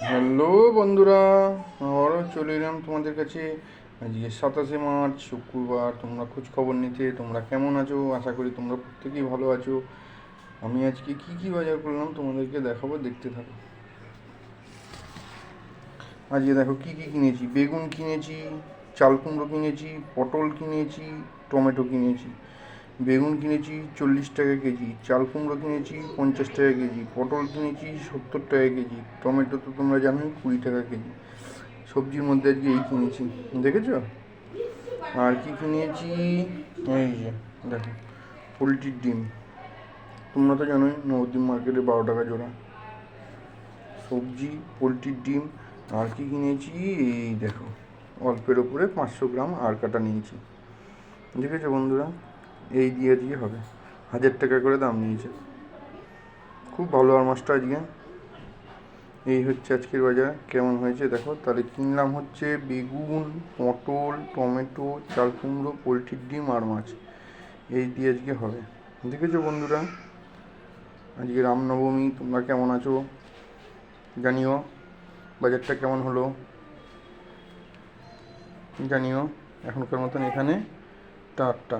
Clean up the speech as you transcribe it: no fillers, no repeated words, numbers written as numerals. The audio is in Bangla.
হ্যালো বন্ধুরা, আবারও চলে এলাম তোমাদের কাছে। আজকে 27শে মার্চ শুক্রবার। তোমরা খোঁজ খবর নিতে তোমরা কেমন আছো? আশা করি তোমরা প্রত্যেকেই ভালো আছো। আমি আজকে কি কি বাজার করলাম তোমাদেরকে দেখাবো, দেখতে থাকো। আজকে দেখো কি কি কিনেছি। বেগুন কিনেছি, চাল কুমড়ো কিনেছি, পটল কিনেছি, টমেটো কিনেছি। বেগুন কিনেছি 40 টাকা কেজি, চাল কুমড়ো কিনেছি 50 টাকা কেজি, পটল কিনেছি 70 টাকা কেজি, টমেটো তো তোমরা জানোই 20 টাকা কেজি। সবজির মধ্যে আজকে এই কিনেছি, দেখেছো? আর কি কিনেছি, এই যে দেখো, পোলট্রির ডিম। তোমরা তো জানোই নবদ্বীপ মার্কেটে 12 টাকা জোড়া। সবজি, পোলট্রির ডিম। আর কি কিনেছি, এই দেখো, অল্পের ওপরে 500 গ্রাম আর কাটা নিয়েছি। দেখেছো বন্ধুরা, এই দিয়ে দিয়ে হবে। 1000 টাকা করে দাম নিয়েছে। খুব ভালো আর মাছটা আজকে। এই হচ্ছে আজকের বাজার। কেমন হয়েছে দেখো। তাহলে কিনলাম হচ্ছে বেগুন, পটল, টমেটো, চাল কুমড়ো, পোলট্রির ডিম আর মাছ। এই দিয়ে আজকে হবে। দেখেছো বন্ধুরা, আজকে রামনবমী। তোমরা কেমন আছো জানিও। বাজারটা কেমন হলো জানিও। এখনকার মতন এখানে টাটা।